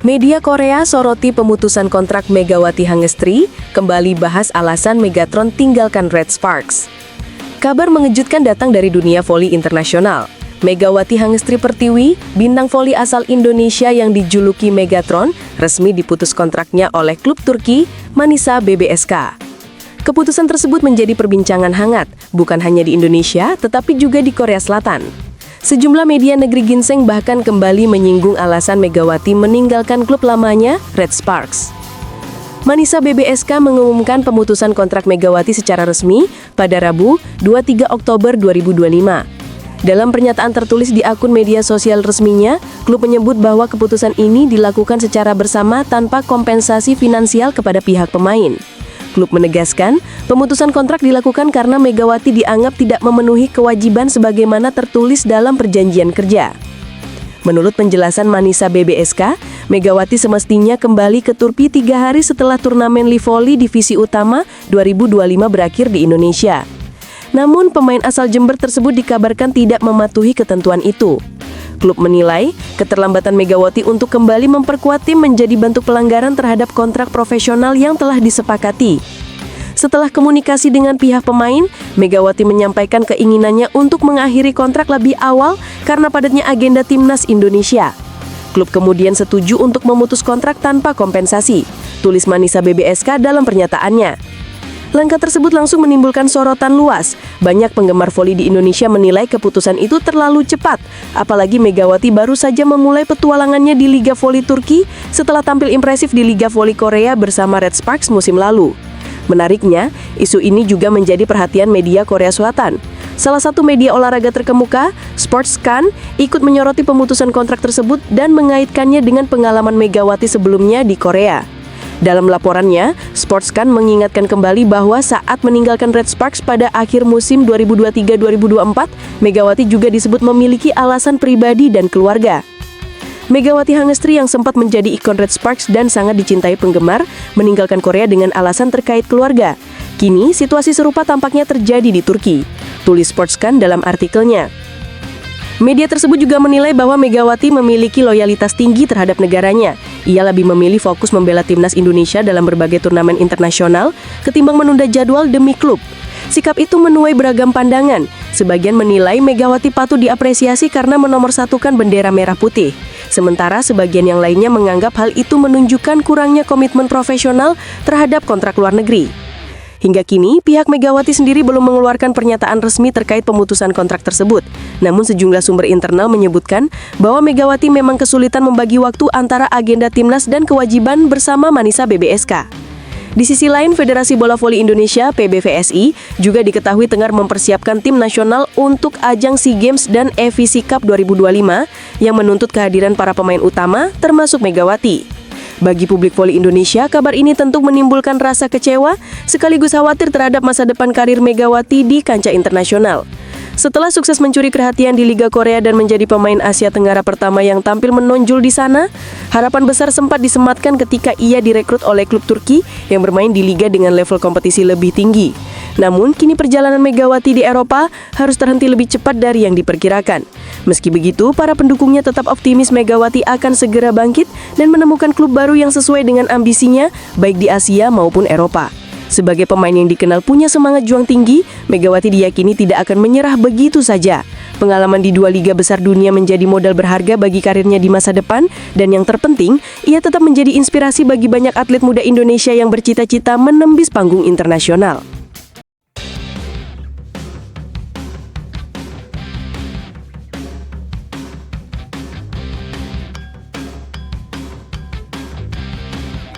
Media Korea soroti pemutusan kontrak Megawati Hangestri, kembali bahas alasan Megatron tinggalkan Red Sparks. Kabar mengejutkan datang dari dunia voli internasional. Megawati Hangestri Pertiwi, bintang voli asal Indonesia yang dijuluki Megatron, resmi diputus kontraknya oleh klub Turki, Manisa BBSK. Keputusan tersebut menjadi perbincangan hangat, bukan hanya di Indonesia, tetapi juga di Korea Selatan. Sejumlah media negeri ginseng bahkan kembali menyinggung alasan Megawati meninggalkan klub lamanya, Red Sparks. Manisa BBSK mengumumkan pemutusan kontrak Megawati secara resmi pada Rabu, 23 Oktober 2025. Dalam pernyataan tertulis di akun media sosial resminya, klub menyebut bahwa keputusan ini dilakukan secara bersama tanpa kompensasi finansial kepada pihak pemain. Klub menegaskan, pemutusan kontrak dilakukan karena Megawati dianggap tidak memenuhi kewajiban sebagaimana tertulis dalam perjanjian kerja. Menurut penjelasan Manisa BBSK, Megawati semestinya kembali ke Turki 3 hari setelah turnamen Livoli Divisi Utama 2025 berakhir di Indonesia. Namun, pemain asal Jember tersebut dikabarkan tidak mematuhi ketentuan itu. Klub menilai, keterlambatan Megawati untuk kembali memperkuat tim menjadi bentuk pelanggaran terhadap kontrak profesional yang telah disepakati. Setelah komunikasi dengan pihak pemain, Megawati menyampaikan keinginannya untuk mengakhiri kontrak lebih awal karena padatnya agenda timnas Indonesia. Klub kemudian setuju untuk memutus kontrak tanpa kompensasi, tulis Manisa BBSK dalam pernyataannya. Langkah tersebut langsung menimbulkan sorotan luas. Banyak penggemar voli di Indonesia menilai keputusan itu terlalu cepat. Apalagi Megawati baru saja memulai petualangannya di Liga Voli Turki setelah tampil impresif di Liga Voli Korea bersama Red Sparks musim lalu. Menariknya, isu ini juga menjadi perhatian media Korea Selatan. Salah satu media olahraga terkemuka, Sportscan, ikut menyoroti pemutusan kontrak tersebut dan mengaitkannya dengan pengalaman Megawati sebelumnya di Korea. Dalam laporannya, Sportscan mengingatkan kembali bahwa saat meninggalkan Red Sparks pada akhir musim 2023-2024, Megawati juga disebut memiliki alasan pribadi dan keluarga. Megawati Hangestri yang sempat menjadi ikon Red Sparks dan sangat dicintai penggemar, meninggalkan Korea dengan alasan terkait keluarga. Kini, situasi serupa tampaknya terjadi di Turki, tulis Sportscan dalam artikelnya. Media tersebut juga menilai bahwa Megawati memiliki loyalitas tinggi terhadap negaranya. Ia lebih memilih fokus membela timnas Indonesia dalam berbagai turnamen internasional ketimbang menunda jadwal demi klub. Sikap itu menuai beragam pandangan. Sebagian menilai Megawati patut diapresiasi karena menomorsatukan bendera merah putih. Sementara sebagian yang lainnya menganggap hal itu menunjukkan kurangnya komitmen profesional terhadap kontrak luar negeri. Hingga kini, pihak Megawati sendiri belum mengeluarkan pernyataan resmi terkait pemutusan kontrak tersebut. Namun sejumlah sumber internal menyebutkan bahwa Megawati memang kesulitan membagi waktu antara agenda timnas dan kewajiban bersama Manisa BBSK. Di sisi lain, Federasi Bola Voli Indonesia (PBVSI) juga diketahui tengah mempersiapkan tim nasional untuk ajang SEA Games dan EVC Cup 2025 yang menuntut kehadiran para pemain utama, termasuk Megawati. Bagi publik voli Indonesia, kabar ini tentu menimbulkan rasa kecewa sekaligus khawatir terhadap masa depan karir Megawati di kancah internasional. Setelah sukses mencuri perhatian di Liga Korea dan menjadi pemain Asia Tenggara pertama yang tampil menonjol di sana, harapan besar sempat disematkan ketika ia direkrut oleh klub Turki yang bermain di liga dengan level kompetisi lebih tinggi. Namun, kini perjalanan Megawati di Eropa harus terhenti lebih cepat dari yang diperkirakan. Meski begitu, para pendukungnya tetap optimis Megawati akan segera bangkit dan menemukan klub baru yang sesuai dengan ambisinya, baik di Asia maupun Eropa. Sebagai pemain yang dikenal punya semangat juang tinggi, Megawati diyakini tidak akan menyerah begitu saja. Pengalaman di 2 liga besar dunia menjadi modal berharga bagi karirnya di masa depan, dan yang terpenting, ia tetap menjadi inspirasi bagi banyak atlet muda Indonesia yang bercita-cita menembus panggung internasional.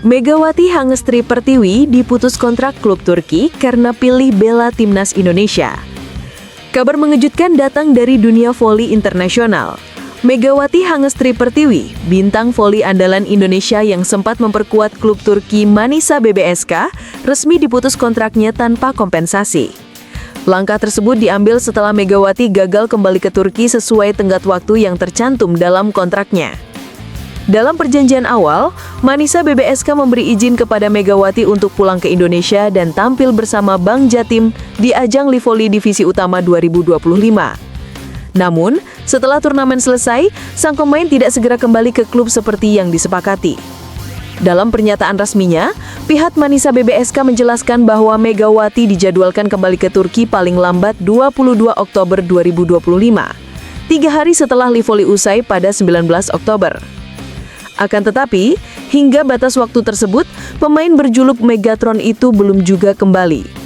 Megawati Hangestri Pertiwi diputus kontrak klub Turki karena pilih bela timnas Indonesia. Kabar mengejutkan datang dari dunia voli internasional. Megawati Hangestri Pertiwi, bintang voli andalan Indonesia yang sempat memperkuat klub Turki Manisa BBSK, resmi diputus kontraknya tanpa kompensasi. Langkah tersebut diambil setelah Megawati gagal kembali ke Turki sesuai tenggat waktu yang tercantum dalam kontraknya. Dalam perjanjian awal, Manisa BBSK memberi izin kepada Megawati untuk pulang ke Indonesia dan tampil bersama Bank Jatim di ajang Livoli Divisi Utama 2025. Namun, setelah turnamen selesai, sang pemain tidak segera kembali ke klub seperti yang disepakati. Dalam pernyataan resminya, pihak Manisa BBSK menjelaskan bahwa Megawati dijadwalkan kembali ke Turki paling lambat 22 Oktober 2025, 3 hari setelah live volley usai pada 19 Oktober. Akan tetapi, hingga batas waktu tersebut, pemain berjuluk Megatron itu belum juga kembali.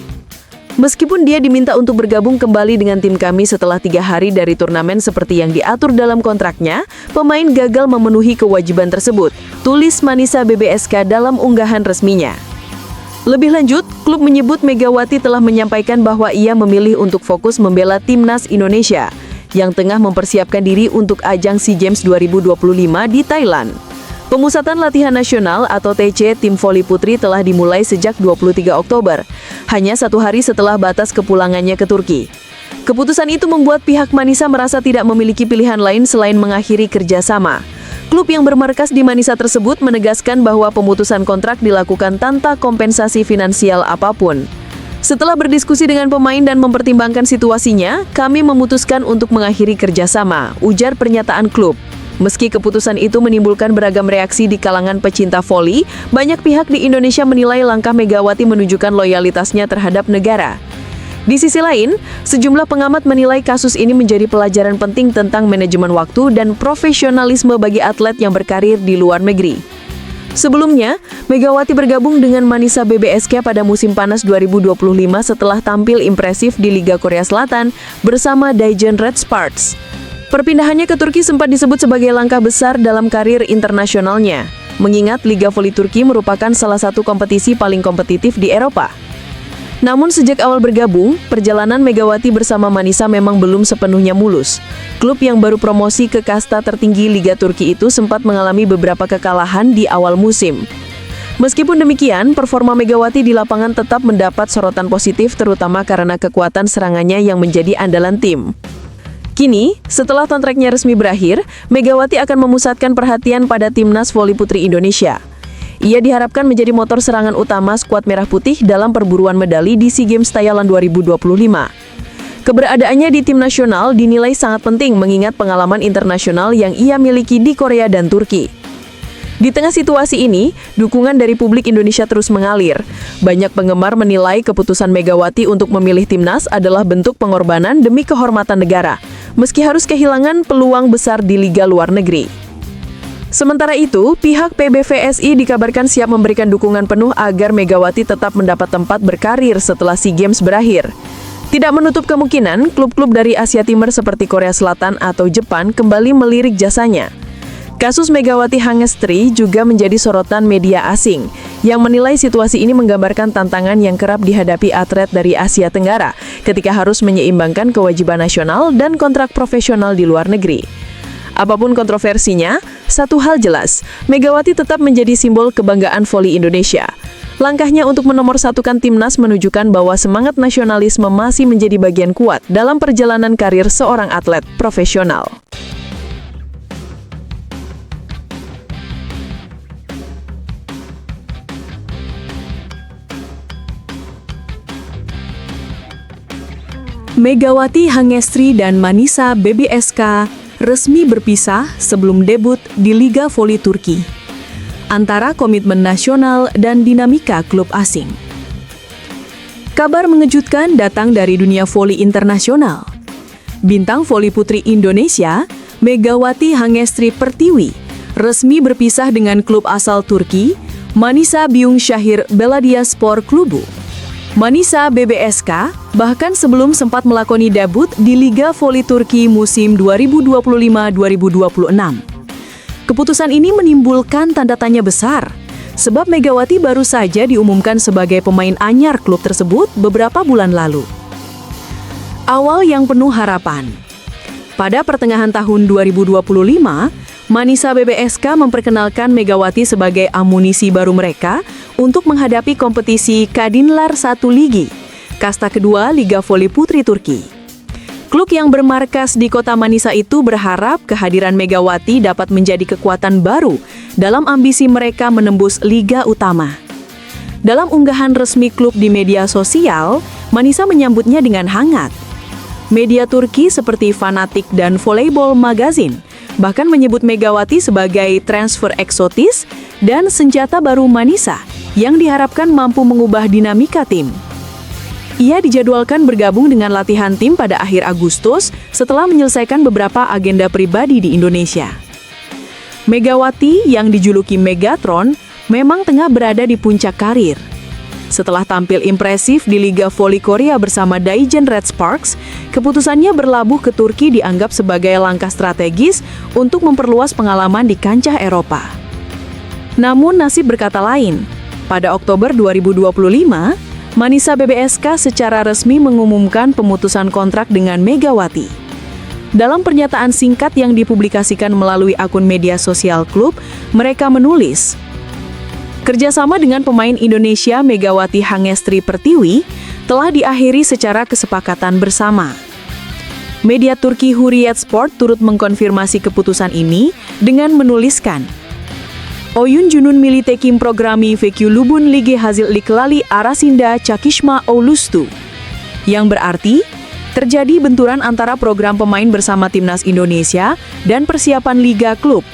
Meskipun dia diminta untuk bergabung kembali dengan tim kami setelah 3 hari dari turnamen seperti yang diatur dalam kontraknya, pemain gagal memenuhi kewajiban tersebut, tulis Manisa BBSK dalam unggahan resminya. Lebih lanjut, klub menyebut Megawati telah menyampaikan bahwa ia memilih untuk fokus membela timnas Indonesia yang tengah mempersiapkan diri untuk ajang SEA Games 2025 di Thailand. Pemusatan latihan nasional atau TC tim voli putri telah dimulai sejak 23 Oktober, hanya 1 hari setelah batas kepulangannya ke Turki. Keputusan itu membuat pihak Manisa merasa tidak memiliki pilihan lain selain mengakhiri kerjasama. Klub yang bermarkas di Manisa tersebut menegaskan bahwa pemutusan kontrak dilakukan tanpa kompensasi finansial apapun. Setelah berdiskusi dengan pemain dan mempertimbangkan situasinya, kami memutuskan untuk mengakhiri kerjasama, ujar pernyataan klub. Meski keputusan itu menimbulkan beragam reaksi di kalangan pecinta voli, banyak pihak di Indonesia menilai langkah Megawati menunjukkan loyalitasnya terhadap negara. Di sisi lain, sejumlah pengamat menilai kasus ini menjadi pelajaran penting tentang manajemen waktu dan profesionalisme bagi atlet yang berkarir di luar negeri. Sebelumnya, Megawati bergabung dengan Manisa BBSK pada musim panas 2025 setelah tampil impresif di Liga Korea Selatan bersama Daejeon Red Sparks. Perpindahannya ke Turki sempat disebut sebagai langkah besar dalam karir internasionalnya, mengingat Liga Voli Turki merupakan salah satu kompetisi paling kompetitif di Eropa. Namun sejak awal bergabung, perjalanan Megawati bersama Manisa memang belum sepenuhnya mulus. Klub yang baru promosi ke kasta tertinggi Liga Turki itu sempat mengalami beberapa kekalahan di awal musim. Meskipun demikian, performa Megawati di lapangan tetap mendapat sorotan positif terutama karena kekuatan serangannya yang menjadi andalan tim. Kini, setelah kontraknya resmi berakhir, Megawati akan memusatkan perhatian pada timnas voli putri Indonesia. Ia diharapkan menjadi motor serangan utama skuad Merah Putih dalam perburuan medali di SEA Games Thailand 2025. Keberadaannya di tim nasional dinilai sangat penting mengingat pengalaman internasional yang ia miliki di Korea dan Turki. Di tengah situasi ini, dukungan dari publik Indonesia terus mengalir. Banyak penggemar menilai keputusan Megawati untuk memilih timnas adalah bentuk pengorbanan demi kehormatan negara, meski harus kehilangan peluang besar di liga luar negeri. Sementara itu, pihak PBVSI dikabarkan siap memberikan dukungan penuh agar Megawati tetap mendapat tempat berkarir setelah SEA Games berakhir. Tidak menutup kemungkinan, klub-klub dari Asia Timur seperti Korea Selatan atau Jepang kembali melirik jasanya. Kasus Megawati Hangestri juga menjadi sorotan media asing, yang menilai situasi ini menggambarkan tantangan yang kerap dihadapi atlet dari Asia Tenggara ketika harus menyeimbangkan kewajiban nasional dan kontrak profesional di luar negeri. Apapun kontroversinya, satu hal jelas, Megawati tetap menjadi simbol kebanggaan voli Indonesia. Langkahnya untuk menomorsatukan timnas menunjukkan bahwa semangat nasionalisme masih menjadi bagian kuat dalam perjalanan karir seorang atlet profesional. Megawati Hangestri dan Manisa BBSK resmi berpisah sebelum debut di Liga Voli Turki. Antara komitmen nasional dan dinamika klub asing. Kabar mengejutkan datang dari dunia voli internasional. Bintang voli putri Indonesia, Megawati Hangestri Pertiwi, resmi berpisah dengan klub asal Turki, Manisa Başakşehir Belediyespor Klubu. Manisa BBSK bahkan sebelum sempat melakoni debut di Liga Voli Turki musim 2025-2026. Keputusan ini menimbulkan tanda tanya besar, sebab Megawati baru saja diumumkan sebagai pemain anyar klub tersebut beberapa bulan lalu. Awal yang penuh harapan. Pada pertengahan tahun 2025, Manisa BBSK memperkenalkan Megawati sebagai amunisi baru mereka untuk menghadapi kompetisi Kadınlar 1 Ligi, kasta kedua Liga Voli Putri Turki. Klub yang bermarkas di kota Manisa itu berharap kehadiran Megawati dapat menjadi kekuatan baru dalam ambisi mereka menembus Liga Utama. Dalam unggahan resmi klub di media sosial, Manisa menyambutnya dengan hangat. Media Turki seperti Fanatik dan Volleyball Magazine bahkan menyebut Megawati sebagai transfer eksotis dan senjata baru Manisa yang diharapkan mampu mengubah dinamika tim. Ia dijadwalkan bergabung dengan latihan tim pada akhir Agustus setelah menyelesaikan beberapa agenda pribadi di Indonesia. Megawati yang dijuluki Megatron memang tengah berada di puncak karir. Setelah tampil impresif di Liga Voli Korea bersama Daejeon Red Sparks, keputusannya berlabuh ke Turki dianggap sebagai langkah strategis untuk memperluas pengalaman di kancah Eropa. Namun nasib berkata lain. Pada Oktober 2025, Manisa BBSK secara resmi mengumumkan pemutusan kontrak dengan Megawati. Dalam pernyataan singkat yang dipublikasikan melalui akun media sosial klub, mereka menulis, kerjasama dengan pemain Indonesia Megawati Hangestri Pertiwi telah diakhiri secara kesepakatan bersama. Media Turki Hurriyet Sport turut mengkonfirmasi keputusan ini dengan menuliskan, Oyun Junun Militekim Programi VQ Lubun Lige Hazil Liklali Arasinda Çakışma Olustu, yang berarti terjadi benturan antara program pemain bersama Timnas Indonesia dan persiapan Liga Klub.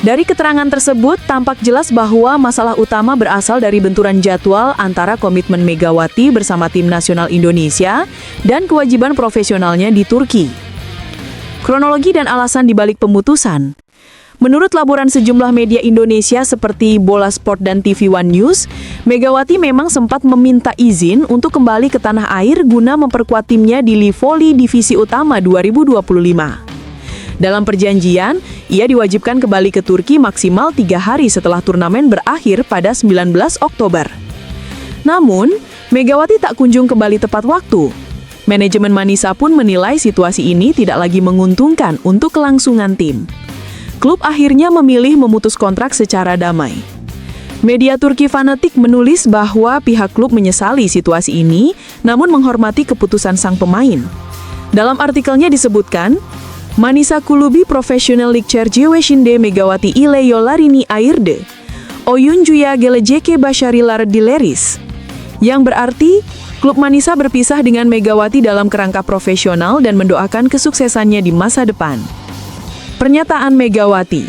Dari keterangan tersebut, tampak jelas bahwa masalah utama berasal dari benturan jadwal antara komitmen Megawati bersama Tim Nasional Indonesia dan kewajiban profesionalnya di Turki. Kronologi dan alasan dibalik pemutusan. Menurut laporan sejumlah media Indonesia seperti Bola Sport dan TV One News, Megawati memang sempat meminta izin untuk kembali ke tanah air guna memperkuat timnya di Liga Voli Divisi Utama 2025. Dalam perjanjian, ia diwajibkan kembali ke Turki maksimal 3 hari setelah turnamen berakhir pada 19 Oktober. Namun, Megawati tak kunjung kembali tepat waktu. Manajemen Manisa pun menilai situasi ini tidak lagi menguntungkan untuk kelangsungan tim. Klub akhirnya memilih memutus kontrak secara damai. Media Turki Fanatik menulis bahwa pihak klub menyesali situasi ini, namun menghormati keputusan sang pemain. Dalam artikelnya disebutkan, Manisa Kulubi Professional League Çerçevesinde Megawati ile Yollarını ayırdı. Oyuncuya gelecek başarılar dileriz. Yang berarti, klub Manisa berpisah dengan Megawati dalam kerangka profesional dan mendoakan kesuksesannya di masa depan. Pernyataan Megawati.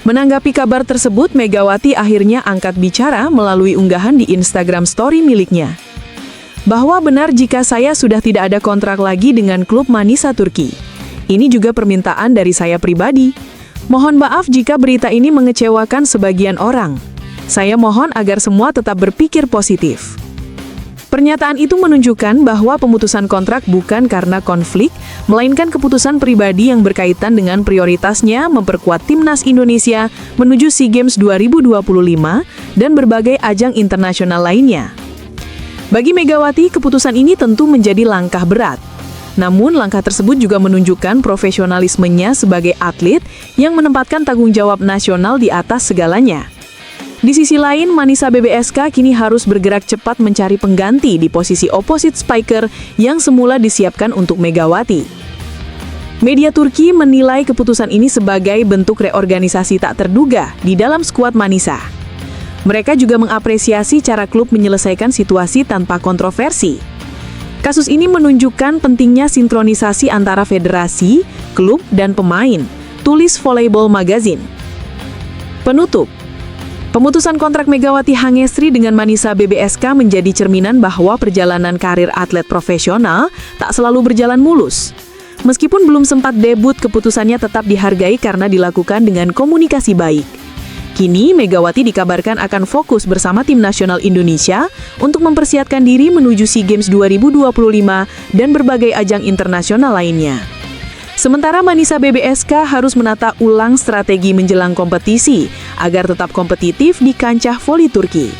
Menanggapi kabar tersebut, Megawati akhirnya angkat bicara melalui unggahan di Instagram Story miliknya. Bahwa benar jika saya sudah tidak ada kontrak lagi dengan klub Manisa Turki. Ini juga permintaan dari saya pribadi. Mohon maaf jika berita ini mengecewakan sebagian orang. Saya mohon agar semua tetap berpikir positif. Pernyataan itu menunjukkan bahwa pemutusan kontrak bukan karena konflik, melainkan keputusan pribadi yang berkaitan dengan prioritasnya memperkuat Timnas Indonesia menuju SEA Games 2025 dan berbagai ajang internasional lainnya. Bagi Megawati, keputusan ini tentu menjadi langkah berat. Namun, langkah tersebut juga menunjukkan profesionalismenya sebagai atlet yang menempatkan tanggung jawab nasional di atas segalanya. Di sisi lain, Manisa BBSK kini harus bergerak cepat mencari pengganti di posisi opposite spiker yang semula disiapkan untuk Megawati. Media Turki menilai keputusan ini sebagai bentuk reorganisasi tak terduga di dalam skuad Manisa. Mereka juga mengapresiasi cara klub menyelesaikan situasi tanpa kontroversi. Kasus ini menunjukkan pentingnya sinkronisasi antara federasi, klub, dan pemain, tulis Volleyball Magazine. Penutup. Pemutusan kontrak Megawati Hangestri dengan Manisa BBSK menjadi cerminan bahwa perjalanan karir atlet profesional tak selalu berjalan mulus. Meskipun belum sempat debut, keputusannya tetap dihargai karena dilakukan dengan komunikasi baik. Kini, Megawati dikabarkan akan fokus bersama Tim Nasional Indonesia untuk mempersiapkan diri menuju SEA Games 2025 dan berbagai ajang internasional lainnya. Sementara Manisa BBSK harus menata ulang strategi menjelang kompetisi agar tetap kompetitif di kancah voli Turki.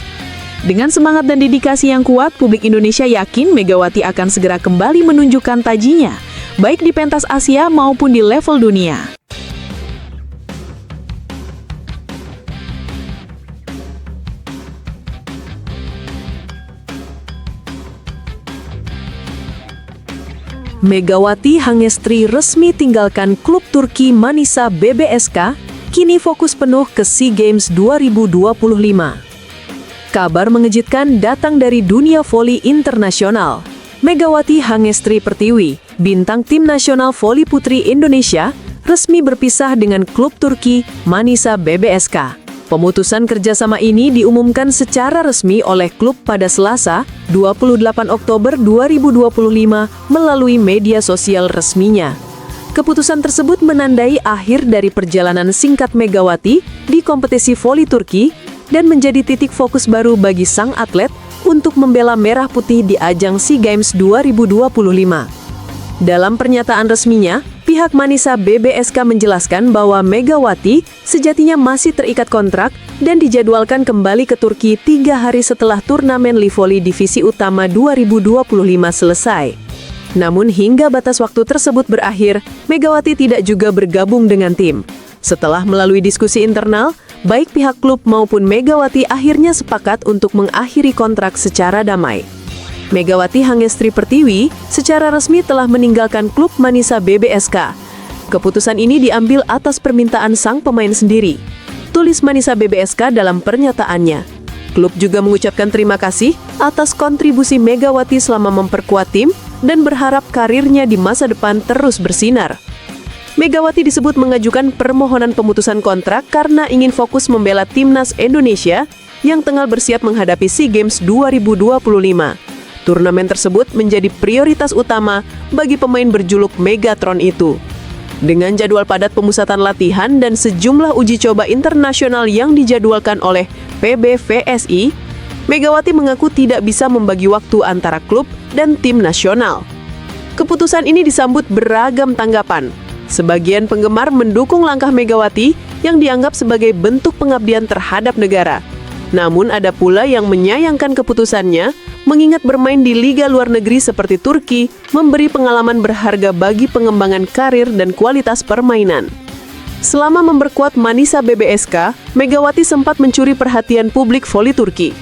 Dengan semangat dan dedikasi yang kuat, publik Indonesia yakin Megawati akan segera kembali menunjukkan tajinya, baik di pentas Asia maupun di level dunia. Megawati Hangestri resmi tinggalkan klub Turki Manisa BBSK, kini fokus penuh ke SEA Games 2025. Kabar mengejutkan datang dari dunia voli internasional. Megawati Hangestri Pertiwi bintang tim nasional voli putri Indonesia resmi berpisah dengan klub Turki Manisa BBSK. Pemutusan kerjasama ini diumumkan secara resmi oleh klub pada Selasa, 28 Oktober 2025 melalui media sosial resminya. Keputusan tersebut menandai akhir dari perjalanan singkat Megawati di kompetisi voli Turki dan menjadi titik fokus baru bagi sang atlet untuk membela merah putih di ajang SEA Games 2025. Dalam pernyataan resminya, pihak Manisa BBSK menjelaskan bahwa Megawati sejatinya masih terikat kontrak dan dijadwalkan kembali ke Turki 3 hari setelah turnamen Livoli Divisi Utama 2025 selesai. Namun hingga batas waktu tersebut berakhir, Megawati tidak juga bergabung dengan tim. Setelah melalui diskusi internal, baik pihak klub maupun Megawati akhirnya sepakat untuk mengakhiri kontrak secara damai. Megawati Hangestri Pertiwi secara resmi telah meninggalkan klub Manisa BBSK. Keputusan ini diambil atas permintaan sang pemain sendiri. Tulis Manisa BBSK dalam pernyataannya. Klub juga mengucapkan terima kasih atas kontribusi Megawati selama memperkuat tim dan berharap karirnya di masa depan terus bersinar. Megawati disebut mengajukan permohonan pemutusan kontrak karena ingin fokus membela timnas Indonesia yang tengah bersiap menghadapi SEA Games 2025. Turnamen tersebut menjadi prioritas utama bagi pemain berjuluk Megatron itu. Dengan jadwal padat pemusatan latihan dan sejumlah uji coba internasional yang dijadwalkan oleh PBVSI, Megawati mengaku tidak bisa membagi waktu antara klub dan tim nasional. Keputusan ini disambut beragam tanggapan. Sebagian penggemar mendukung langkah Megawati yang dianggap sebagai bentuk pengabdian terhadap negara. Namun ada pula yang menyayangkan keputusannya, mengingat bermain di liga luar negeri seperti Turki memberi pengalaman berharga bagi pengembangan karir dan kualitas permainan. Selama memperkuat Manisa BBSK, Megawati sempat mencuri perhatian publik voli Turki.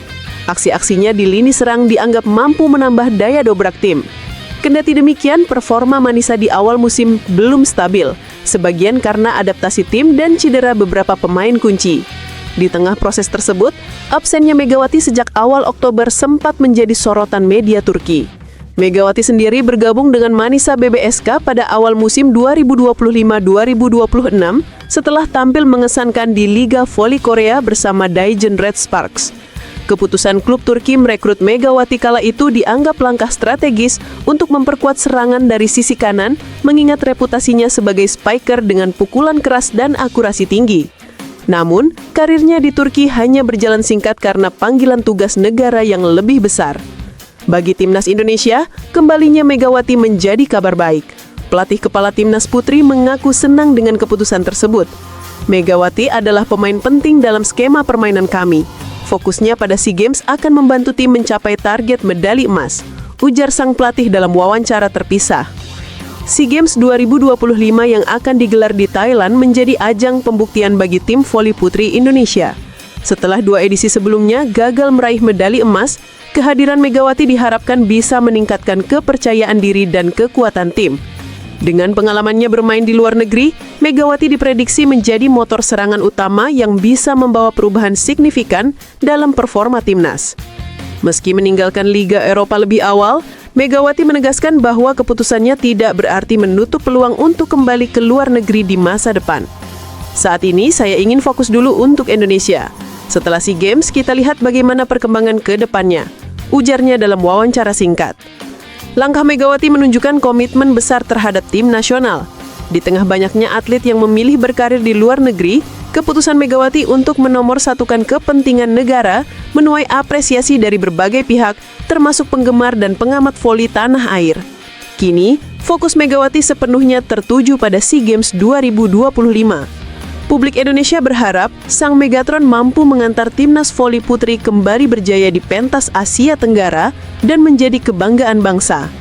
Aksi-aksinya di lini serang dianggap mampu menambah daya dobrak tim. Kendati demikian, performa Manisa di awal musim belum stabil, sebagian karena adaptasi tim dan cedera beberapa pemain kunci. Di tengah proses tersebut, absennya Megawati sejak awal Oktober sempat menjadi sorotan media Turki. Megawati sendiri bergabung dengan Manisa BBSK pada awal musim 2025-2026 setelah tampil mengesankan di Liga Voli Korea bersama Daejeon Red Sparks. Keputusan klub Turki merekrut Megawati kala itu dianggap langkah strategis untuk memperkuat serangan dari sisi kanan, mengingat reputasinya sebagai spiker dengan pukulan keras dan akurasi tinggi. Namun, karirnya di Turki hanya berjalan singkat karena panggilan tugas negara yang lebih besar. Bagi timnas Indonesia, kembalinya Megawati menjadi kabar baik. Pelatih kepala timnas putri mengaku senang dengan keputusan tersebut. Megawati adalah pemain penting dalam skema permainan kami. Fokusnya pada SEA Games akan membantu tim mencapai target medali emas, ujar sang pelatih dalam wawancara terpisah. SEA Games 2025 yang akan digelar di Thailand menjadi ajang pembuktian bagi tim voli putri Indonesia. Setelah 2 edisi sebelumnya gagal meraih medali emas, kehadiran Megawati diharapkan bisa meningkatkan kepercayaan diri dan kekuatan tim. Dengan pengalamannya bermain di luar negeri, Megawati diprediksi menjadi motor serangan utama yang bisa membawa perubahan signifikan dalam performa timnas. Meski meninggalkan Liga Eropa lebih awal, Megawati menegaskan bahwa keputusannya tidak berarti menutup peluang untuk kembali ke luar negeri di masa depan. Saat ini saya ingin fokus dulu untuk Indonesia. Setelah SEA Games, kita lihat bagaimana perkembangan ke depannya, ujarnya dalam wawancara singkat. Langkah Megawati menunjukkan komitmen besar terhadap tim nasional. Di tengah banyaknya atlet yang memilih berkarir di luar negeri, keputusan Megawati untuk menomorsatukan kepentingan negara menuai apresiasi dari berbagai pihak, termasuk penggemar dan pengamat voli tanah air. Kini, fokus Megawati sepenuhnya tertuju pada SEA Games 2025. Publik Indonesia berharap sang Megatron mampu mengantar timnas voli putri kembali berjaya di pentas Asia Tenggara dan menjadi kebanggaan bangsa.